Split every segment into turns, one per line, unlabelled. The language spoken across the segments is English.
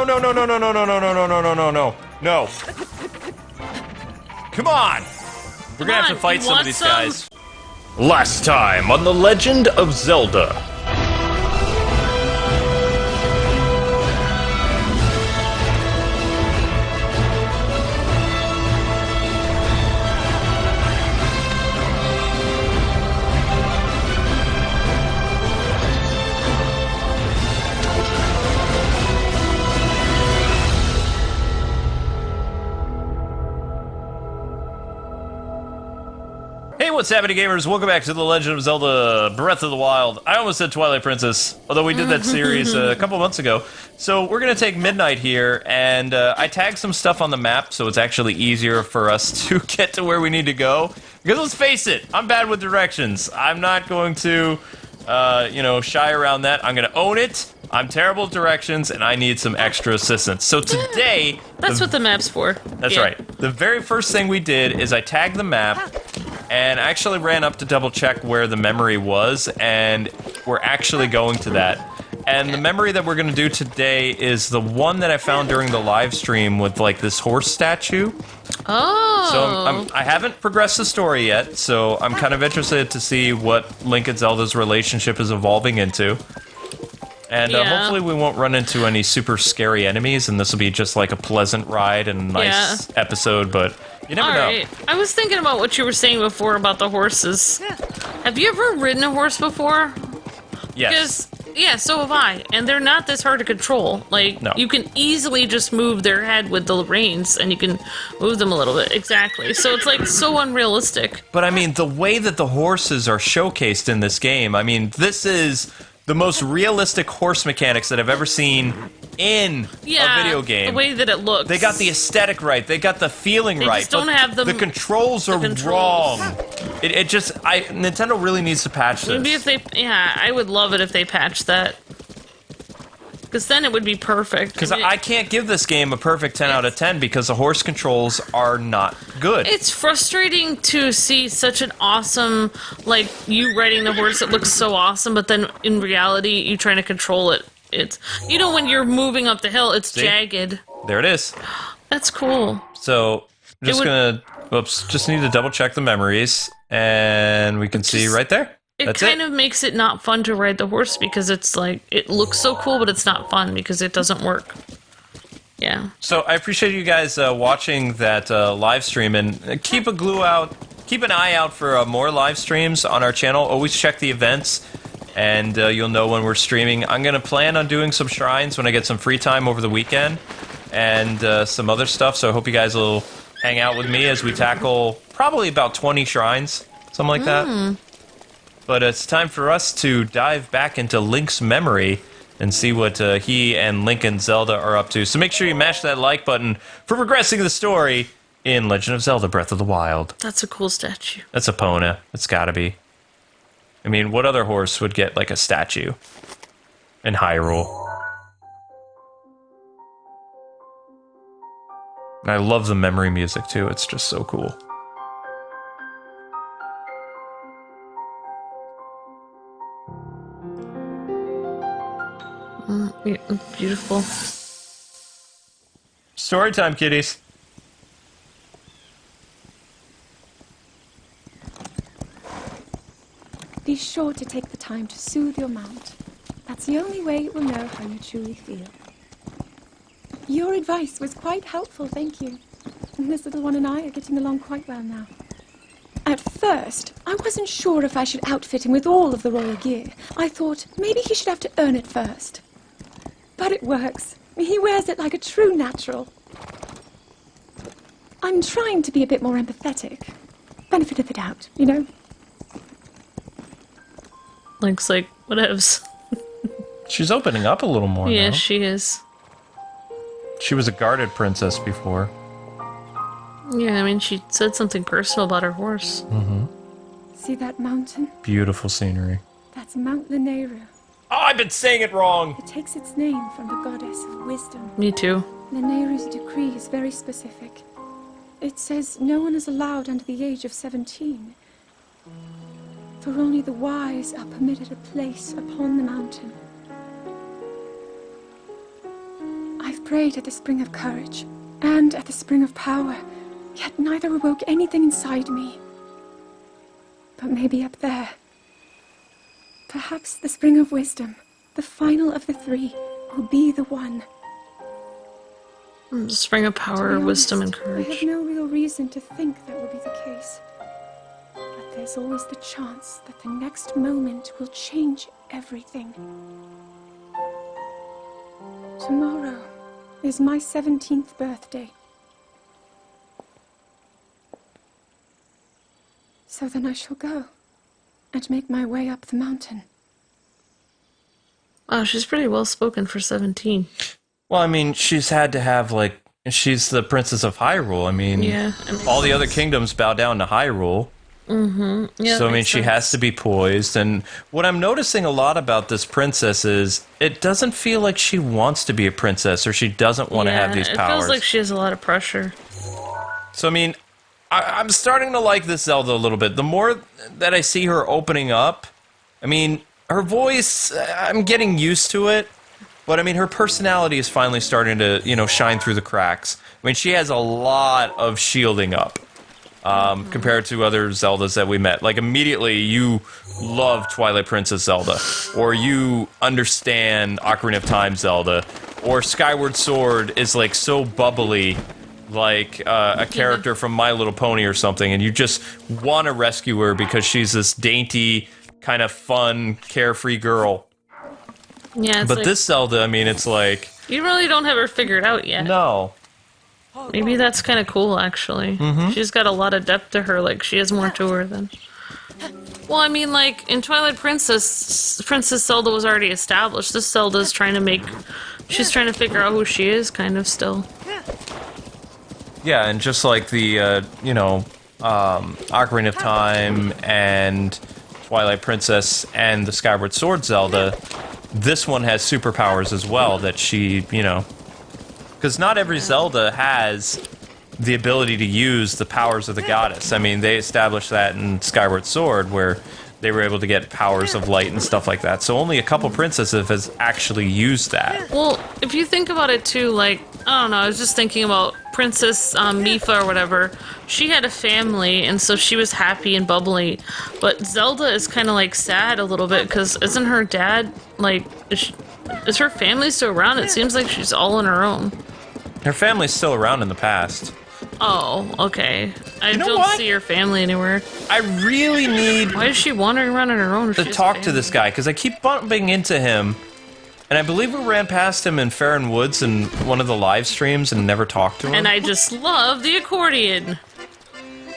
no, no, no, no, no, no, no, no, no, no, no, no, no, no, no. Come on! We're gonna have to fight some of these guys. Last time on The Legend of Zelda. Hey, what's happening, gamers? Welcome back to The Legend of Zelda Breath of the Wild. I almost said Twilight Princess, although we did that series a couple months ago. So we're going to take Midnight here, and I tagged some stuff on the map, so it's actually easier for us to get to where we need to go. Because let's face it, I'm bad with directions. I'm not going to, shy around that. I'm going to own it. I'm terrible at directions, and I need some extra assistance. So today...
That's what the map's for.
That's right. The very first thing we did is I tagged the map, and I actually ran up to double check where the memory was, and we're actually going to that. And the memory that we're going to do today is the one that I found during the live stream with, like, this horse statue.
Oh.
So I haven't progressed the story yet, so I'm kind of interested to see what Link and Zelda's relationship is evolving into. And hopefully we won't run into any super scary enemies, and this will be just like a pleasant ride and a nice episode, but you never know.
I was thinking about what you were saying before about the horses. Have you ever ridden a horse before?
Yes.
Because, so have I. And they're not this hard to control. Like, you can easily just move their head with the reins, and you can move them a little bit. Exactly. So it's, like, so unrealistic.
But, I mean, the way that the horses are showcased in this game, I mean, this is... the most realistic horse mechanics that I've ever seen in a video game.
The way that it looks.
They got the aesthetic right. They got the feeling right.
They just don't have them.
The controls are wrong. Nintendo really needs to patch this.
Maybe if they, I would love it if they patched that. Because then it would be perfect.
Because I can't give this game a perfect 10 out of 10 because the horse controls are not good.
It's frustrating to see such an awesome, like, you riding the horse, it looks so awesome, but then in reality, you trying to control it. It's, when you're moving up the hill, it's jagged.
There it is.
That's cool.
So, just need to double check the memories, and we can see right there.
It kind of makes it not fun to ride the horse because it's like, it looks so cool, but it's not fun because it doesn't work. Yeah. So
I appreciate you guys watching that live stream, and keep an eye out for more live streams on our channel. Always check the events, and you'll know when we're streaming. I'm going to plan on doing some shrines when I get some free time over the weekend, and some other stuff, so I hope you guys will hang out with me as we tackle probably about 20 shrines, something like that. But it's time for us to dive back into Link's memory and see what he and Link and Zelda are up to. So make sure you mash that like button for progressing the story in Legend of Zelda Breath of the Wild.
That's a cool statue.
That's a Epona. It's gotta be. I mean, what other horse would get, like, a statue in Hyrule? And I love the memory music, too. It's just so cool.
Beautiful.
Story time, kiddies.
Be sure to take the time to soothe your mount. That's the only way it will know how you truly feel. Your advice was quite helpful, thank you. And this little one and I are getting along quite well now. At first, I wasn't sure if I should outfit him with all of the royal gear. I thought maybe he should have to earn it first. But it works. He wears it like a true natural. I'm trying to be a bit more empathetic. Benefit of the doubt, you know?
Link's like, whatevs.
She's opening up a little more now.
She is.
She was a guarded princess before.
Yeah, I mean, she said something personal about her horse.
Mm-hmm.
See that mountain?
Beautiful scenery.
That's Mount Lanayru.
Oh, I've been saying it wrong!
It takes its name from the goddess of wisdom.
Me too.
Lanayru's decree is very specific. It says no one is allowed under the age of 17. For only the wise are permitted a place upon the mountain. I've prayed at the Spring of Courage and at the Spring of Power, yet neither awoke anything inside me. But maybe up there. Perhaps the Spring of Wisdom, the final of the three, will be the one.
Spring of Power,
To be
Wisdom, and
honest,
Courage.
I have no real reason to think that will be the case. But there's always the chance that the next moment will change everything. Tomorrow is my 17th birthday. So then I shall go and make my way up the mountain.
Oh, she's pretty well spoken for 17.
Well, I mean, she's had to have, like, she's the princess of Hyrule. I mean,
Yeah.
all the other kingdoms bow down to Hyrule.
Yeah,
So, I
that
mean,
makes
she
sense.
has to be poised. And what I'm noticing a lot about this princess is it doesn't feel like she wants to be a princess or she doesn't want to have these
It
powers.
feels like she has a lot of pressure.
So, I mean, I'm starting to like this Zelda a little bit. The more that I see her opening up, I mean, her voice, I'm getting used to it. But, I mean, her personality is finally starting to, you know, shine through the cracks. I mean, she has a lot of shielding up compared to other Zeldas that we met. Like, immediately, you love Twilight Princess Zelda. Or you understand Ocarina of Time Zelda. Or Skyward Sword is, like, so bubbly, like a character from My Little Pony or something. And you just want to rescue her because she's this dainty, kind of fun, carefree girl.
Yeah, it's
But
like,
this Zelda, I mean, it's like...
you really don't have her figured out yet.
No.
Maybe that's kind of cool, actually. She's got a lot of depth to her, like, she has more to her than... Well, I mean, like, in Twilight Princess, Princess Zelda was already established. This Zelda's trying to make... She's trying to figure out who she is, kind of, still.
Yeah, and just like the, you know, Ocarina of Time and Twilight Princess and the Skyward Sword Zelda, this one has superpowers as well that she, you know... Because not every Zelda has the ability to use the powers of the goddess. I mean, they established that in Skyward Sword, where they were able to get powers of light and stuff like that. So only a couple princesses has actually used that.
Well, if you think about it, too, like, I don't know, I was just thinking about Princess Mipha or whatever. She had a family, and so she was happy and bubbly. But Zelda is kind of, like, sad a little bit, because isn't her dad, like, is her family still around? It seems like she's all on her own.
Her family's still around in the past.
Oh, okay. I
know
don't
what?
see her family anywhere.
I really need
Why is she wandering around on her own? if
to
she has
talk to
family?
this guy, because I keep bumping into him, and I believe we ran past him in Farron Woods in one of the live streams and never talked to him.
And I just love the accordion.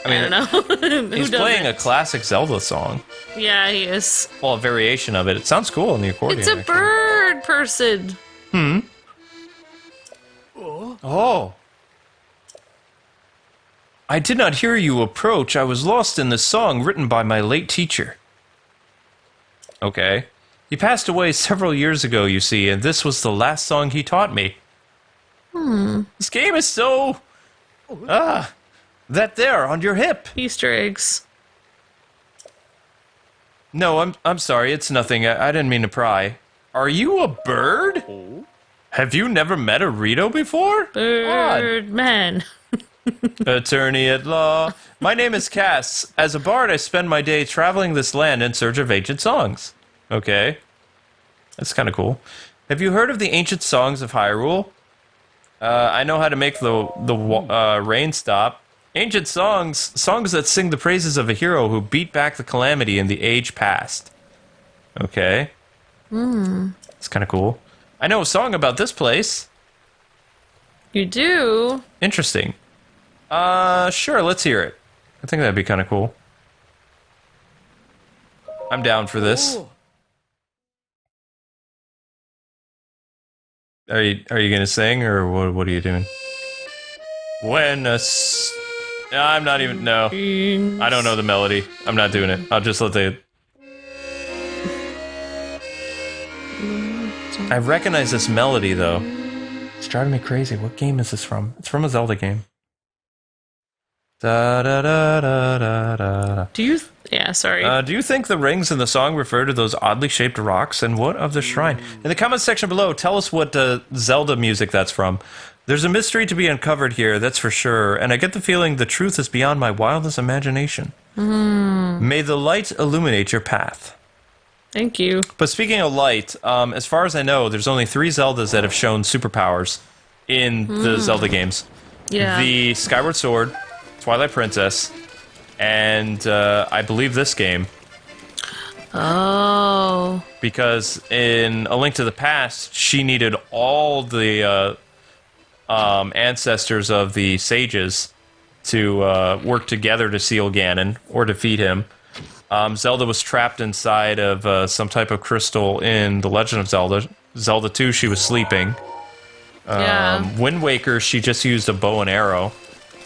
I mean,
I don't know. Who
he's
doesn't?
playing a classic Zelda song.
Yeah, he is.
Well, a variation of it. It sounds cool in the accordion.
It's a
actually.
bird person.
Oh. I did not hear you approach. I was lost in the song written by my late teacher. Okay. He passed away several years ago, you see, and this was the last song he taught me. This game is so... that there, on your hip.
Easter eggs.
No, I'm sorry, it's nothing. I didn't mean to pry. Are you a bird? Have you never met a Rito before?
Bird man.
Attorney at law. My name is Kass. As a bard, I spend my day traveling this land in search of ancient songs. Okay. That's kind of cool. Have you heard of the ancient songs of Hyrule? I know how to make the rain stop. Ancient songs that sing the praises of a hero who beat back the calamity in the age past. Okay. It's kind of cool. I know a song about this place.
You do?
Interesting. Sure, let's hear it. I think that'd be kind of cool. I'm down for this. Are you gonna sing, or what are you doing? When I'm not even, no. I don't know the melody. I'm not doing it. I'll just let the... I recognize this melody, though. It's driving me crazy. What game is this from? It's from a Zelda game. Da da da da da da.
Do you? Yeah, sorry.
Do you think the rings in the song refer to those oddly shaped rocks? And what of the shrine? In the comments section below, tell us what Zelda music that's from. There's a mystery to be uncovered here, that's for sure. And I get the feeling the truth is beyond my wildest imagination. May the light illuminate your path.
Thank you.
But speaking of light, as far as I know, there's only 3 Zeldas that have shown superpowers in the Zelda games.
Yeah.
The Skyward Sword, Twilight Princess, and I believe this game.
Oh.
Because in A Link to the Past, she needed all the ancestors of the sages to work together to seal Ganon or defeat him. Zelda was trapped inside of some type of crystal in The Legend of Zelda. Zelda 2, she was sleeping.
Yeah.
Wind Waker, she just used a bow and arrow.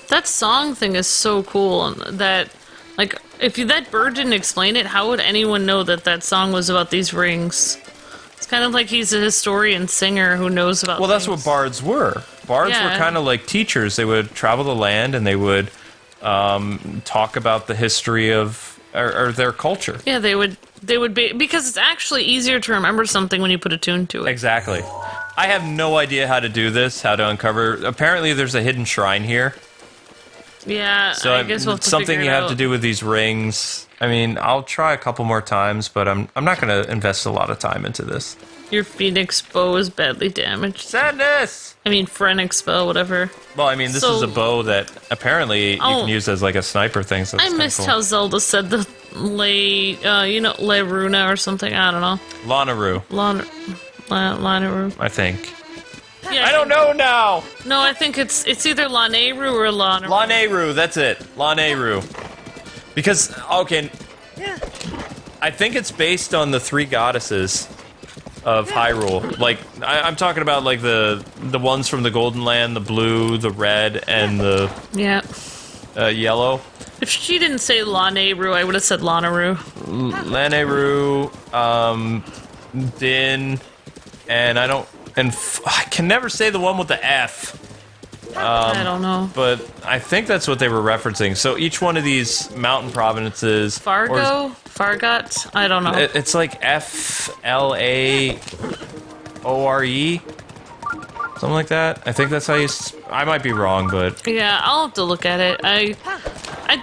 That song thing is so cool. That, like, if that bird didn't explain it, how would anyone know that that song was about these rings? It's kind of like he's a historian singer who knows about
Well, that's
things.
what bards were. Bards were kind of like teachers. They would travel the land and they would talk about the history of or their culture.
Yeah, they would be, because it's actually easier to remember something when you put a tune to it.
Exactly. I have no idea how to do this, how to uncover. Apparently, there's a hidden shrine here.
Yeah,
So
I guess we'll have to
something
figure
you
it
have
out.
to do with these rings. I mean, I'll try a couple more times, but I'm not going to invest a lot of time into this.
Your Phoenix bow is badly damaged.
Sadness!
I mean, Phoenix bow, whatever.
Well, I mean, this is a bow that apparently you can use as like a sniper thing. So
I missed how Zelda said the Le Runa or something. I don't know.
Lanaru,
Lanaru.
I think.
Yeah,
I don't know now!
No, I think it's either Laneru or Lanaru.
Laneru, that's it. Laneru. Because, okay, I think it's based on the 3 goddesses of Hyrule. Like, I'm talking about, like, the ones from the Golden Land, the blue, the red, and the yellow.
If she didn't say Laneru, I would have said Lanaru.
Laneru, Din, and I don't... And I can never say the one with the F.
I don't know.
But I think that's what they were referencing. So each one of these mountain provinces...
Fargo? Fargot? I don't know.
It's like F-L-A-O-R-E? Something like that. I think that's how you... I might be wrong, but...
Yeah, I'll have to look at it. I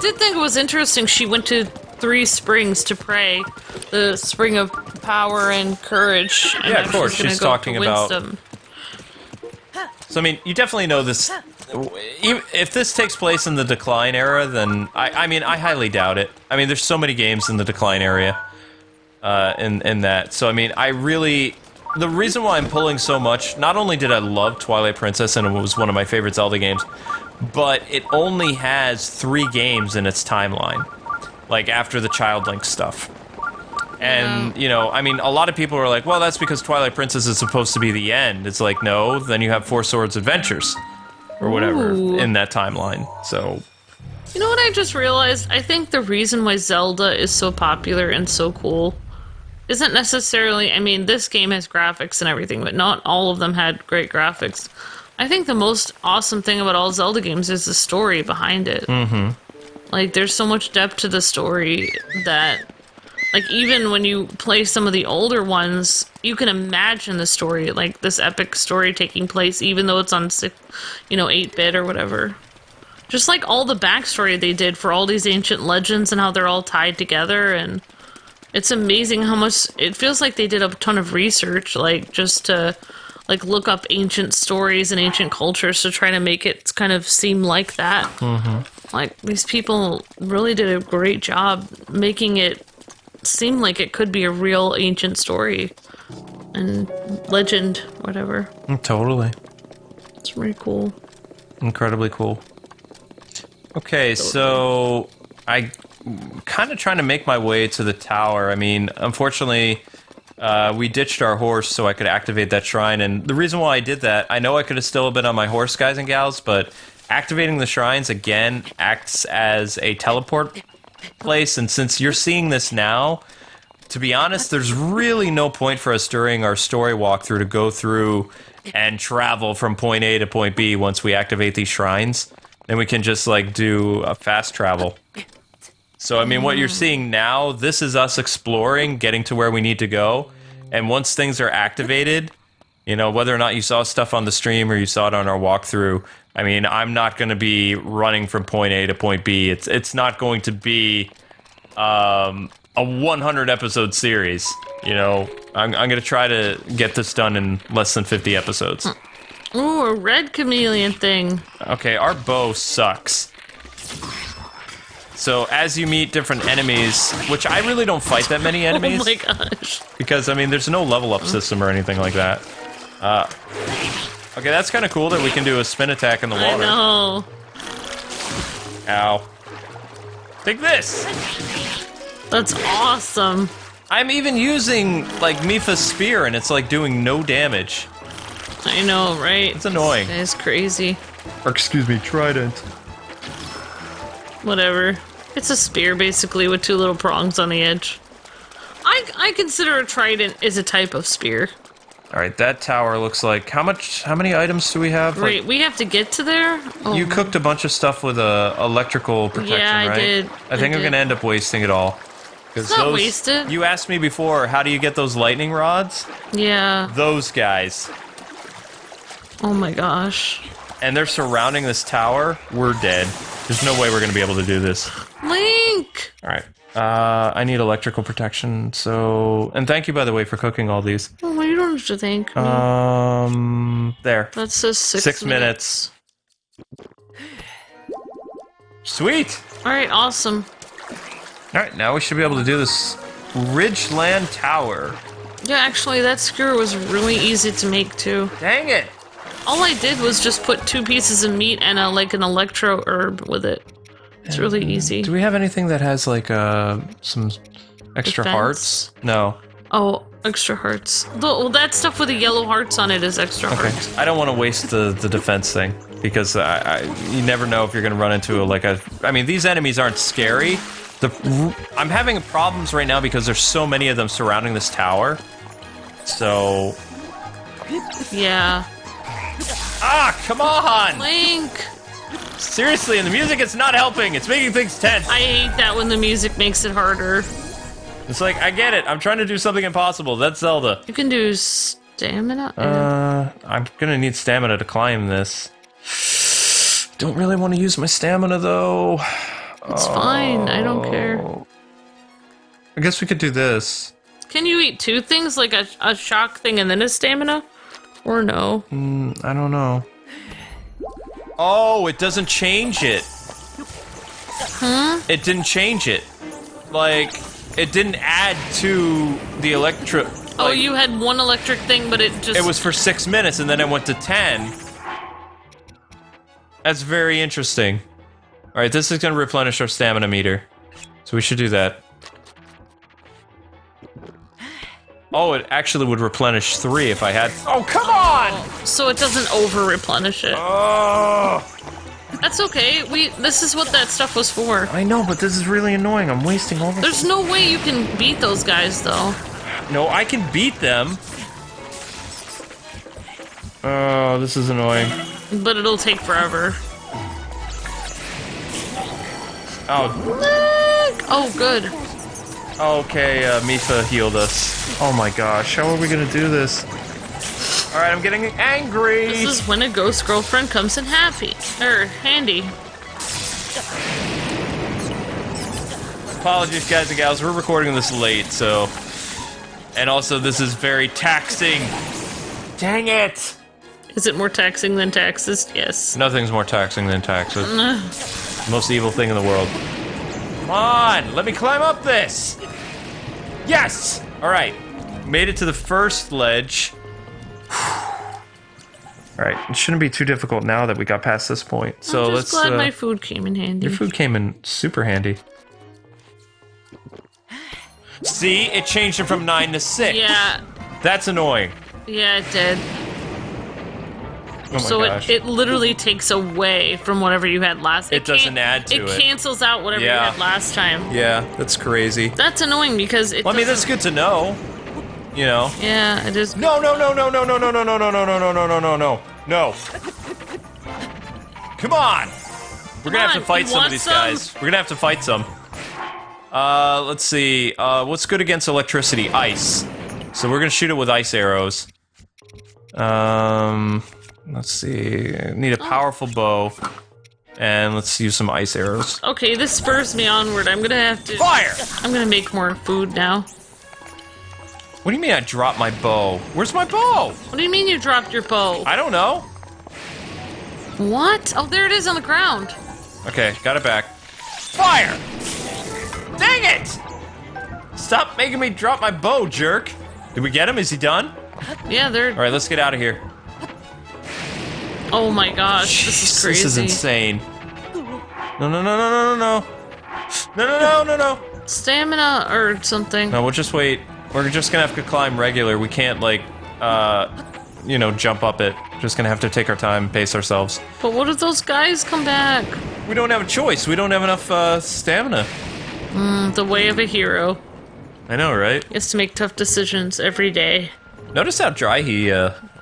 did think it was interesting she went to 3 springs to pray. The spring of power and courage. And
Yeah, of course.
she's
She's
gonna go
talking
to
about...
wisdom.
So, I mean, you definitely know this... If this takes place in the Decline era, then... I mean, I highly doubt it. I mean, there's so many games in the Decline area. In that. So, I mean, I really... The reason why I'm pulling so much... Not only did I love Twilight Princess, and it was one of my favorite Zelda games, but it only has 3 games in its timeline. Like, after the Child Link stuff. And, you know, I mean, a lot of people are like, well, that's because Twilight Princess is supposed to be the end. It's like, no, then you have 4 Swords Adventures. Or whatever, in that timeline. So...
You know what I just realized? I think the reason why Zelda is so popular and so cool isn't necessarily... I mean, this game has graphics and everything, but not all of them had great graphics. I think the most awesome thing about all Zelda games is the story behind it. Mm-hmm. Like, there's so much depth to the story that... Like, even when you play some of the older ones, you can imagine the story, like, this epic story taking place, even though it's on, 8-bit or whatever. Just, like, all the backstory they did for all these ancient legends and how they're all tied together, and it's amazing how much... It feels like they did a ton of research, like, just to, like, look up ancient stories and ancient cultures to try to make it kind of seem like that. Mm-hmm. Like, these people really did a great job making it seemed like it could be a real ancient story and legend, whatever.
Totally.
It's really cool.
Incredibly cool. Okay, so I kind of trying to make my way to the tower. I mean, unfortunately, we ditched our horse so I could activate that shrine, and the reason why I did that, I know I could have still been on my horse, guys and gals, but activating the shrines, again, acts as a teleport place, and since you're seeing this now, to be honest, there's really no point for us during our story walkthrough to go through and travel from point A to point B once we activate these shrines. then we can just like do a fast travel. So I mean, what you're seeing now, this is us exploring, getting to where we need to go, and once things are activated, you know, whether or not you saw stuff on the stream or you saw it on our walkthrough, I mean, I'm not going to be running from point A to point B. It's not going to be a 100 episode series. You know, I'm going to try to get this done in less than 50 episodes.
Ooh, a red chameleon thing.
Okay, our bow sucks. So as you meet different enemies, which I really don't fight that many enemies.
Oh my gosh.
Because, I mean, there's no level up system or anything like that. Okay, that's kind of cool that we can do a spin attack in the water.
I know.
Ow. Take this!
That's awesome.
I'm even using, like, Mipha's spear, and it's, like, doing no damage.
I know, right?
It's annoying.
It's crazy.
Or, excuse me, trident.
Whatever. It's a spear, basically, with two little prongs on the edge. I consider a trident is a type of spear.
Alright, that tower looks like... How many items do we have?
Right,
Like,
we have to get to there? Oh.
you cooked a bunch of stuff with electrical protection,
Yeah, I
right?
did.
I think
I
I'm
did.
gonna end up wasting it all.
It's not wasted.
You asked me before, how do you get those lightning rods?
Yeah.
Those guys.
Oh my gosh.
And they're surrounding this tower. We're dead. There's no way we're gonna be able to do this.
Link!
Alright. I need electrical protection, so... And thank you, by the way, for cooking all these.
Oh, you don't have to thank me.
There.
That says 6
6 minutes. Sweet!
Alright, awesome.
Alright, now we should be able to do this RIDGELAND tower.
Yeah, actually, that skewer was really easy to make, too.
Dang it!
All I did was just put 2 pieces of meat and like an electro herb with it. It's really easy.
Do we have anything that has, like, some extra
Defense?
hearts? No.
Oh, extra hearts. Well, that stuff with the yellow hearts on it is extra
Okay.
hearts.
I don't want to waste the defense thing, because you never know if you're going to run into, I mean, these enemies aren't scary. I'm having problems right now because there's so many of them surrounding this tower. So...
Yeah.
Ah, come on!
Link!
Seriously, and the music is not helping. It's making things tense.
I hate that when the music makes it harder.
It's like, I get it. I'm trying to do something impossible. That's Zelda.
You can do stamina.
I'm gonna need stamina to climb this. Don't really want to use my stamina, though.
It's fine. I don't care.
I guess we could do this.
Can you eat 2 things, like a shock thing and then a stamina? Or no?
I don't know. Oh, it doesn't change it.
Huh?
It didn't change it. Like, it didn't add to the electro...
Oh,
like,
you had 1 electric thing, but it just...
It was for 6 minutes, and then it went to 10. That's very interesting. Alright, this is gonna replenish our stamina meter. So we should do that. Oh, it actually would replenish 3 if I had... Oh, come on!
So it doesn't over-replenish it.
Oh!
That's okay. This is what that stuff was for.
I know, but this is really annoying. I'm wasting all this...
There's no way you can beat those guys, though.
No, I can beat them. Oh, this is annoying.
But it'll take forever.
Oh.
Oh, good.
Okay, Mipha healed us. Oh my gosh, how are we gonna do this? Alright, I'm getting angry!
This is when a ghost girlfriend comes in handy.
Apologies, guys and gals, we're recording this late, so... And also, this is very taxing. Dang it!
Is it more taxing than taxes? Yes.
Nothing's more taxing than taxes. Most evil thing in the world. Come on, let me climb up this! Yes! Alright, made it to the first ledge. Alright, it shouldn't be too difficult now that we got past this point. So
I'm
let's.
just glad my food came in handy.
Your food came in super handy. See, it changed it from 9 to 6.
Yeah.
That's annoying.
Yeah, it did.
Oh my
So
gosh.
it literally takes away from whatever you had last.
It doesn't add to it.
It cancels out whatever
Yeah.
you had last time.
Yeah, that's crazy.
That's annoying because it.
Well, I mean, that's
doesn't-
good to know. You know.
Yeah, it is.
No, no, no, no, no, no, no, no, no, no, no, no, no, no, no, no, no. Come on! We're gonna have to fight some of these guys. We're gonna have to fight some. Let's see. What's good against electricity? Ice. So we're gonna shoot it with ice arrows. Let's see. Need a powerful bow. And let's use some ice arrows.
Okay, this spurs me onward. I'm gonna have to...
Fire!
I'm gonna make more food now.
What do you mean I dropped my bow? Where's my bow?
What do you mean you dropped your bow?
I don't know.
What? Oh, there it is on the ground.
Okay, got it back. Fire! Dang it! Stop making me drop my bow, jerk. Did we get him? Is he done?
Yeah, they're...
Alright, let's get out of here.
Oh my gosh, this is crazy.
This is insane. No, no, no, no, no, no, no. No, no, no, no, no.
Stamina or something.
No, we'll just wait. We're just gonna have to climb regular. We can't, like, you know, jump up it. Just gonna have to take our time, pace ourselves.
But what if those guys come back?
We don't have a choice. We don't have enough, stamina.
The way of a hero.
I know, right?
He has to make tough decisions every day.
Notice how dry he,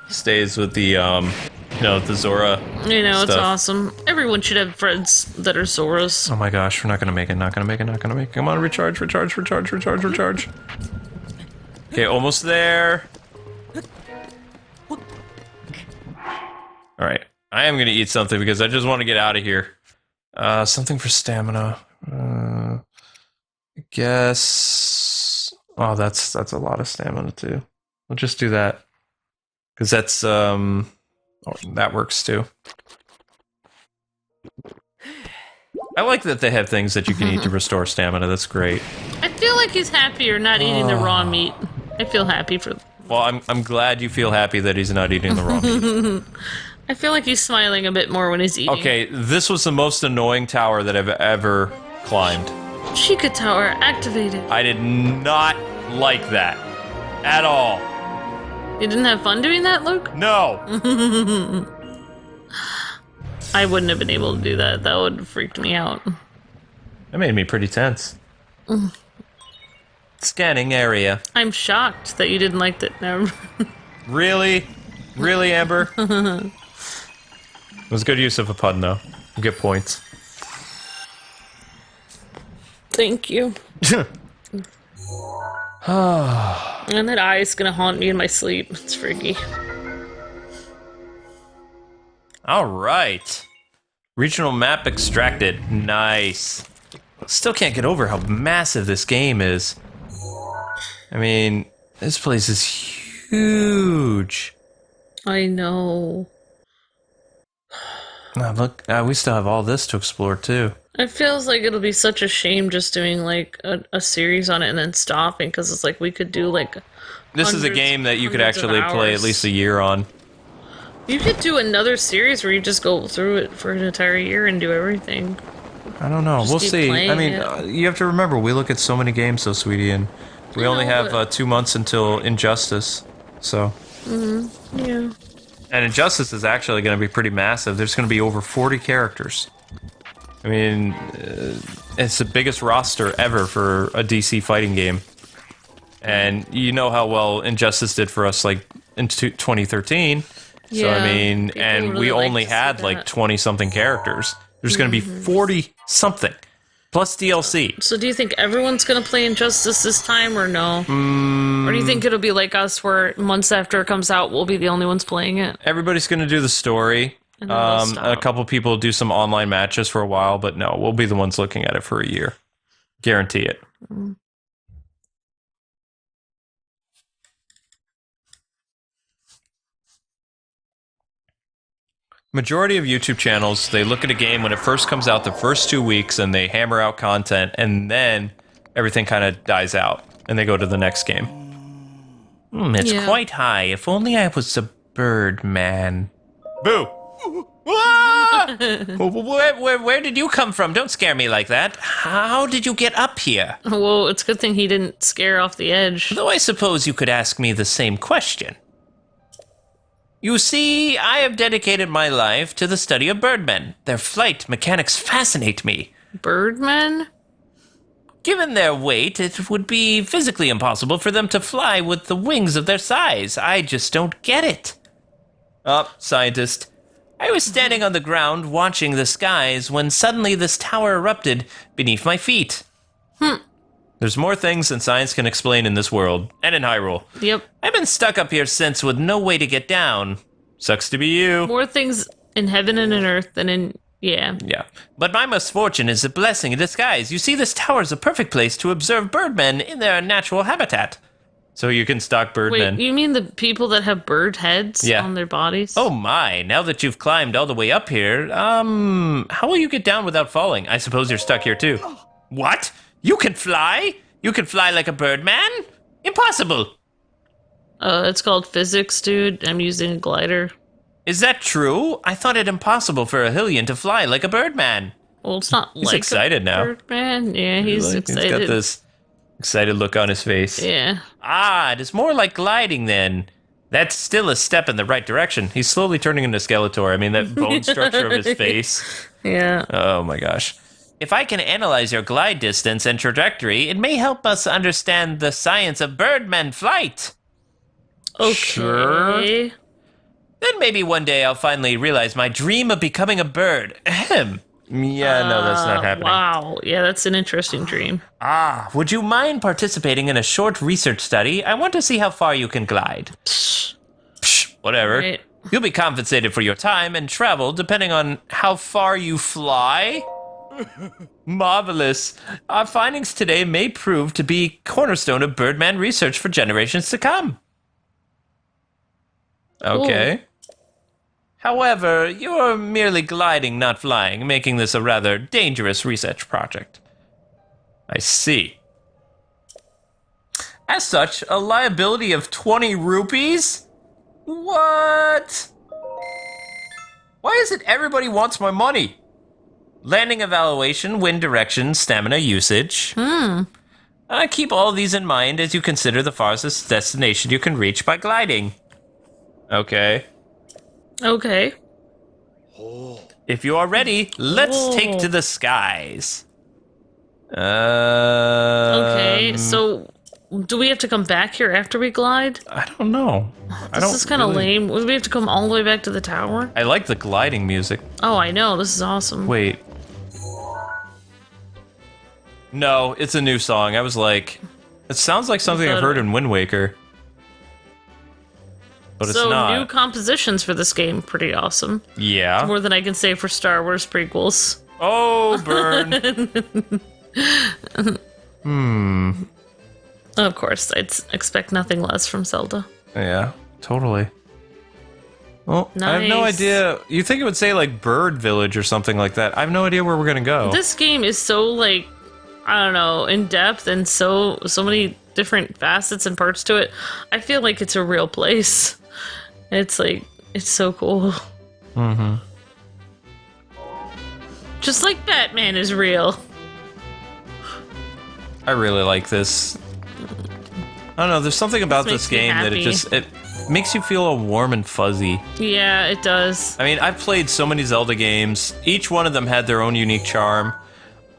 stays with the, you know, the Zora
You know, it's
stuff.
awesome. Everyone should have friends that are Zoras.
Oh my gosh, we're not gonna make it, not gonna make it, not gonna make it. Come on, recharge, recharge, recharge, recharge, recharge. Okay, almost there. Alright, I am gonna eat something because I just want to get out of here. Something for stamina. I guess... Oh, that's a lot of stamina too. We'll just do that. Because that's, oh, that works too. I like that they have things that you can eat to restore stamina. That's great.
I feel like he's happier not eating the raw meat. I feel happy for...
Well, I'm glad you feel happy that he's not eating the raw meat.
I feel like he's smiling a bit more when he's eating.
Okay, this was the most annoying tower that I've ever climbed.
Chica Tower activated.
I did not like that. At all.
You didn't have fun doing that, Luke?
No!
I wouldn't have been able to do that. That would have freaked me out.
That made me pretty tense. Scanning area.
I'm shocked that you didn't like that. No.
Really? Really, Amber? It was good use of a pun, though. You get points.
Thank you. And that eye is gonna haunt me in my sleep. It's freaky.
Alright. Regional map extracted. Nice. Still can't get over how massive this game is. I mean, this place is huge.
I know.
Look, we still have all this to explore, too.
It feels like it'll be such a shame just doing, like, a series on it and then stopping, because it's like we could do, like,
This is a game that you could
hundreds of
actually play at
hours.
least a year on.
You could do another series where you just go through it for an entire year and do everything.
I don't know.
Just
We'll
keep
see. I
playing
mean,
it.
you have to remember, we look at so many games, though, sweetie, and we
I
only
know,
have
but-
2 months until Injustice. So,
Yeah.
and Injustice is actually going to be pretty massive. There's going to be over 40 characters. I mean, it's the biggest roster ever for a DC fighting game. And you know how well Injustice did for us, like, in 2013. So,
Yeah,
I mean,
people
and
really
we
like
only
to see
had, like,
that.
20-something characters. There's going to be 40-something, plus DLC.
So do you think everyone's gonna play Injustice this time, or no? Or do you think it'll be like us, where months after it comes out, we'll be the only ones playing it?
Everybody's going to do the story.
And then they'll
A
stop.
couple people do some online matches for a while, but no, we'll be the ones looking at it for a year. Guarantee it. Majority of YouTube channels, they look at a game when it first comes out the first 2 weeks and they hammer out content, and then everything kind of dies out and they go to the next game. It's
Yeah.
quite high. If only I was a bird man. Boo! Ah! Where did you come from? Don't scare me like that. How did you get up here?
Well, it's a good thing he didn't scare off the edge.
Though I suppose you could ask me the same question. You see, I have dedicated my life to the study of birdmen. Their flight mechanics fascinate me.
Birdmen?
Given their weight, it would be physically impossible for them to fly with the wings of their size. I just don't get it. Scientist. I was standing on the ground watching the skies when suddenly this tower erupted beneath my feet. There's more things than science can explain in this world, and in Hyrule.
Yep.
I've been stuck up here since with no way to get down. Sucks to be you.
More things in heaven and in earth than in... Yeah.
Yeah. But my misfortune is a blessing in disguise. You see, this tower is a perfect place to observe birdmen in their natural habitat. So you can stalk birdmen.
Wait, you mean the people that have bird heads
Yeah.
on their bodies?
Oh my, now that you've climbed all the way up here, how will you get down without falling? I suppose you're stuck here too. What? You can fly? You can fly like a birdman? Impossible.
It's called physics, dude. I'm using a glider.
Is that true? I thought it impossible for a Hylian to fly like a birdman.
Well, it's not
He's
like
excited
a
now.
birdman. Yeah, he's excited.
He's got this excited look on his face.
Yeah.
Ah, it is more like gliding then. That's still a step in the right direction. He's slowly turning into Skeletor. I mean, that bone structure of his face.
Yeah.
Oh my gosh. If I can analyze your glide distance and trajectory, it may help us understand the science of birdman flight.
Okay.
Sure. Then maybe one day I'll finally realize my dream of becoming a bird. Ahem. Yeah, no, that's not happening.
Wow. Yeah, that's an interesting dream.
Ah, would you mind participating in a short research study? I want to see how far you can glide. Psh, whatever.
Right.
You'll be compensated for your time and travel depending on how far you fly. Marvelous. Our findings today may prove to be cornerstone of birdman research for generations to come. Okay. However, you're merely gliding, not flying, making this a rather dangerous research project. I see. As such, a liability of 20 rupees? What? Why is it everybody wants my money? Landing evaluation, wind direction, stamina usage. Keep all these in mind as you consider the farthest destination you can reach by gliding. Okay.
Okay.
If you are ready, let's take to the skies.
Okay, so do we have to come back here after we glide?
I don't know.
This is kind of lame. Would we have to come all the way back to the tower?
I like the gliding music.
Oh, I know. This is awesome.
Wait. No, it's a new song. I was like, it sounds like something I've heard in Wind Waker. But it's not.
So, new compositions for this game. Pretty awesome.
Yeah.
More than I can say for Star Wars prequels.
Oh, burn.
Of course, I'd expect nothing less from Zelda.
Yeah, totally. Well, I have no
Nice.
idea. You think it would say, like, Bird Village or something like that. I have no idea where we're gonna go.
This game is so, like, I don't know, in depth and so many different facets and parts to it. I feel like it's a real place. It's like, it's so cool.
Mm-hmm.
Just like Batman is real.
I really like this. I don't know, there's something about this
makes me
game that
happy.
it makes you feel all warm and fuzzy.
Yeah, it does.
I mean, I've played so many Zelda games. Each one of them had their own unique charm.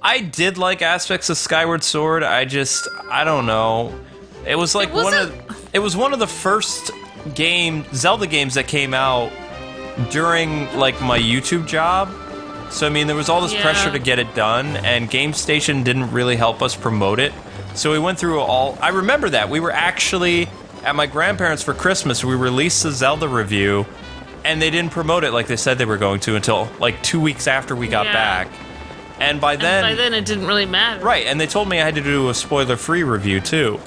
I did like aspects of Skyward Sword. I don't know. It was like it was one of the first Zelda games that came out during like my YouTube job. So I mean, there was all this pressure to get it done, and GameStation didn't really help us promote it. So we went through I remember that. We were actually at my grandparents' for Christmas. We released the Zelda review, and they didn't promote it like they said they were going to until like 2 weeks after we got back. And by then
it didn't really matter.
Right, and they told me I had to do a spoiler-free review too.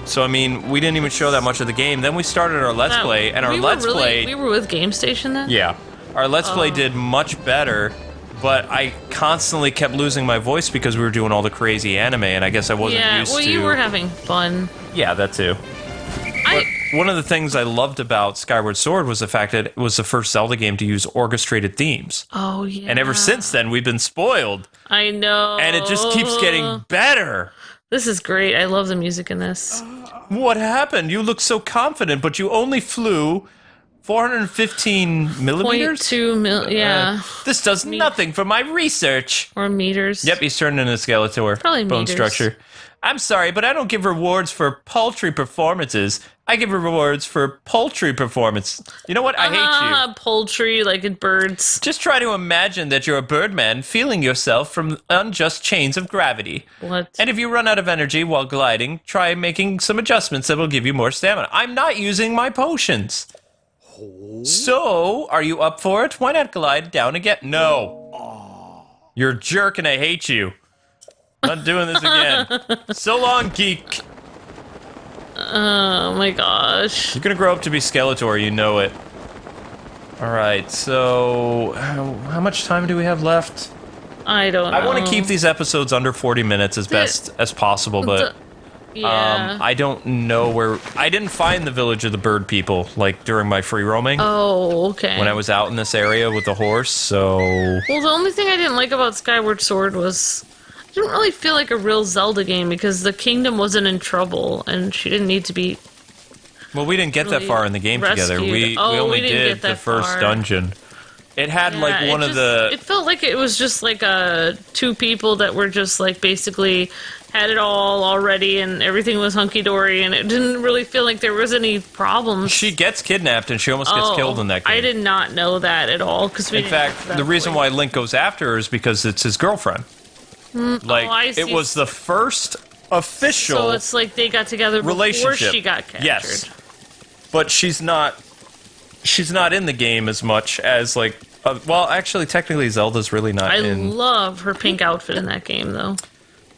So I mean, we didn't even show that much of the game. Then we started our Let's Play, and our Let's Play...
We were with GameStation then?
Yeah. Our Let's Play did much better, but I constantly kept losing my voice because we were doing all the crazy anime, and I guess I wasn't used to...
Yeah, well, you were having fun.
Yeah, that too. But one of the things I loved about Skyward Sword was the fact that it was the first Zelda game to use orchestrated themes.
Oh, yeah.
And ever since then, we've been spoiled.
I know.
And it just keeps getting better.
This is great. I love the music in this.
What happened? You look so confident, but you only flew 415 millimeters?
0.2 mil, yeah.
This does nothing for my research.
Or meters.
Yep, he's turned into a Skeletor.
Probably
bone
meters.
structure. I'm sorry, but I don't give rewards for paltry performances. I give rewards for poultry performance. You know what? I hate you.
Poultry, like in birds.
Just try to imagine that you're a birdman feeling yourself from unjust chains of gravity.
What?
And if you run out of energy while gliding, try making some adjustments that will give you more stamina. I'm not using my potions. So, are you up for it? Why not glide down again? No. You're a jerk and I hate you. I'm not doing this again. So long, geek.
Oh my gosh.
You're gonna grow up to be Skeletor, you know it. Alright, so... How much time do we have left?
I don't know.
I want to keep these episodes under 40 minutes as best as possible, but...
Yeah.
I don't know where... I didn't find the village of the bird people, like, during my free roaming.
Oh, okay.
When I was out in this area with the horse, so...
Well, the only thing I didn't like about Skyward Sword was... It didn't really feel like a real Zelda game because the kingdom wasn't in trouble and she didn't need to be...
Well, we didn't get that far in the game together. We only did the first dungeon. It had, like, one of the...
It felt like it was just, like, two people that were just, like, basically had it all already and everything was hunky-dory and it didn't really feel like there was any problems.
She gets kidnapped and she almost gets killed in that game.
I did not know that at all. Cause
in fact, the reason why Link goes after her is because it's his girlfriend. Like, it was the first official
So it's like they got together before she got captured.
Yes. But she's not in the game as much as, like... well, actually, technically, Zelda's really not in...
I love her pink outfit in that game, though.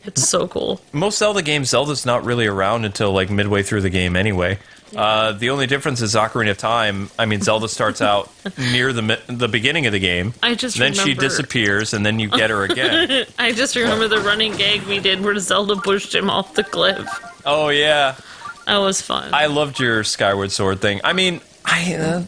It's so cool.
Most Zelda games, Zelda's not really around until, like, midway through the game anyway. Yeah. The only difference is Ocarina of Time. I mean, Zelda starts out near the beginning of the game. Then she disappears, and then you get her again.
I just remember the running gag we did where Zelda pushed him off the cliff.
Oh, yeah.
That was fun.
I loved your Skyward Sword thing. I mean...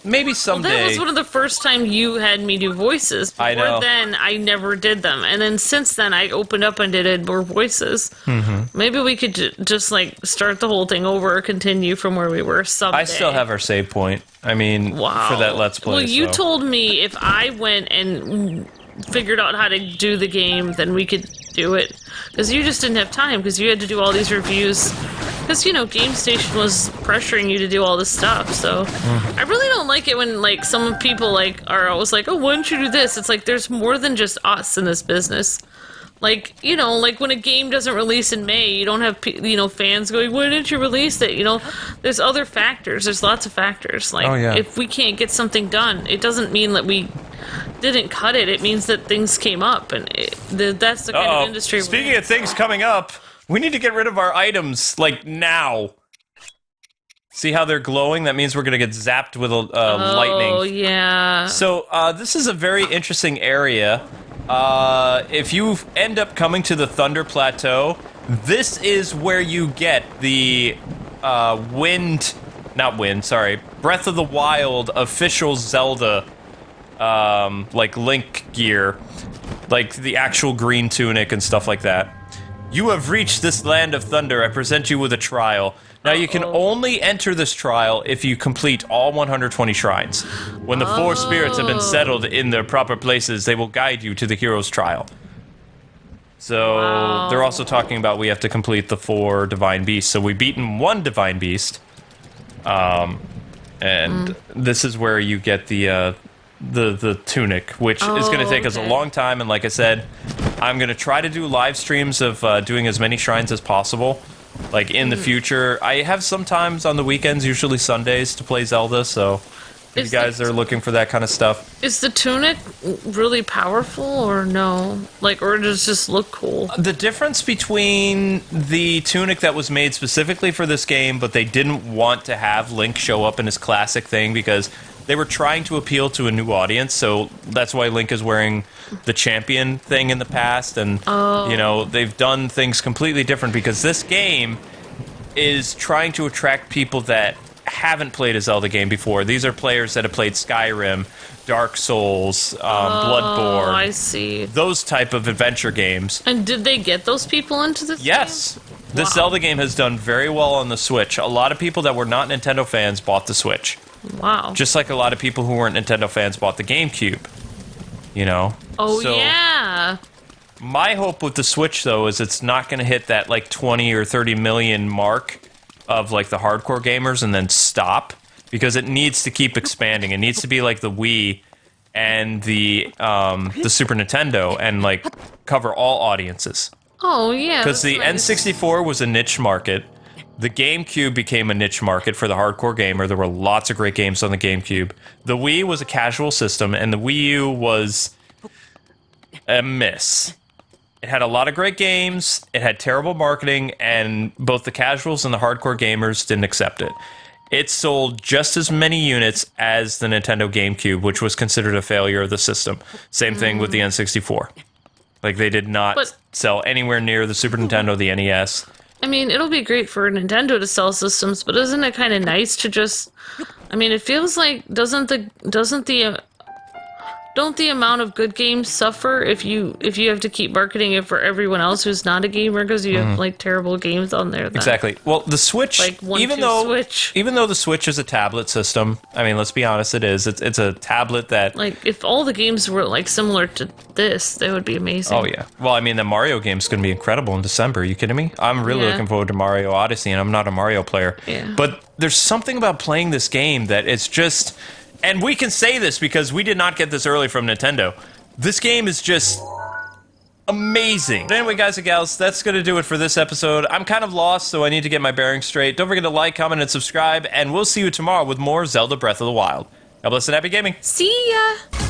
maybe someday.
Well, that was one of the first time you had me do voices. Before
I know.
then, I never did them, and then since then, I opened up and did more voices.
Mm-hmm.
Maybe we could just like start the whole thing over, or continue from where we were someday.
I still have our save point. I mean, for that Let's Play.
Well, you told me if I went and figured out how to do the game, then we could do it. Because you just didn't have time, because you had to do all these reviews. Because, you know, GameStation was pressuring you to do all this stuff, so... I really don't like it when, like, some people, like, are always like, oh, why don't you do this? It's like, there's more than just us in this business. Like, you know, like, when a game doesn't release in May, you don't have, you know, fans going, why didn't you release it? You know, there's other factors. There's lots of factors. Like, if we can't get something done, it doesn't mean that we didn't cut it. It means that things came up, and that's the kind of industry we're in.
Speaking of things coming up, we need to get rid of our items, like, now. See how they're glowing? That means we're going to get zapped with lightning.
Oh, yeah.
So, this is a very interesting area. If you end up coming to the Thunder Plateau, this is where you get the Breath of the Wild official Zelda, like Link gear, like the actual green tunic and stuff like that. You have reached this land of thunder. I present you with a trial. Now, you can only enter this trial if you complete all 120 shrines. When the four spirits have been settled in their proper places, they will guide you to the hero's trial. So, they're also talking about we have to complete the 4 divine beasts. So, we've beaten 1 divine beast. And this is where you get the tunic, which is going to take us a long time. And like I said, I'm going to try to do live streams of doing as many shrines as possible. Like, in the future. I have sometimes on the weekends, usually Sundays, to play Zelda, so if you guys are looking for that kind of stuff.
Is the tunic really powerful, or no? Like, or does it just look cool?
The difference between the tunic that was made specifically for this game, but they didn't want to have Link show up in his classic thing because they were trying to appeal to a new audience, so that's why Link is wearing the champion thing in the past, and, you know, they've done things completely different because this game is trying to attract people that haven't played a Zelda game before. These are players that have played Skyrim, Dark Souls, Bloodborne.
Oh, I see.
Those type of adventure games.
And did they get those people into this
Yes.
game?
This Zelda game has done very well on the Switch. A lot of people that were not Nintendo fans bought the Switch.
Wow.
Just like a lot of people who weren't Nintendo fans bought the GameCube. You know?
Oh,
So,
yeah.
my hope with the Switch, though, is it's not going to hit that, like, 20 or 30 million mark of, like, the hardcore gamers and then stop. Because it needs to keep expanding. It needs to be like the Wii and the Super Nintendo and, like, cover all audiences.
Oh, yeah.
Because the
nice.
N64 was a niche market. The GameCube became a niche market for the hardcore gamer. There were lots of great games on the GameCube. The Wii was a casual system, and the Wii U was a miss. It had a lot of great games, it had terrible marketing, and both the casuals and the hardcore gamers didn't accept it. It sold just as many units as the Nintendo GameCube, which was considered a failure of the system. Same thing with the N64. Like, they did not sell anywhere near the Super Nintendo, the NES.
I mean, it'll be great for Nintendo to sell systems, but isn't it kind of nice to just... I mean, it feels like don't the amount of good games suffer if you have to keep marketing it for everyone else who's not a gamer because you have like terrible games on there?
Exactly. Well, the Switch,
Like
even though the Switch is a tablet system, I mean, let's be honest, it is. It's a tablet that,
like, if all the games were like similar to this, that would be amazing.
oh yeah. Well, I mean, the Mario game's going to be incredible in December. Are you kidding me? I'm really looking forward to Mario Odyssey, and I'm not a Mario player.
Yeah.
But there's something about playing this game that it's just, and we can say this because we did not get this early from Nintendo. This game is just amazing. But anyway, guys and gals, that's going to do it for this episode. I'm kind of lost, so I need to get my bearings straight. Don't forget to like, comment, and subscribe, and we'll see you tomorrow with more Zelda Breath of the Wild. God bless and happy gaming.
See ya!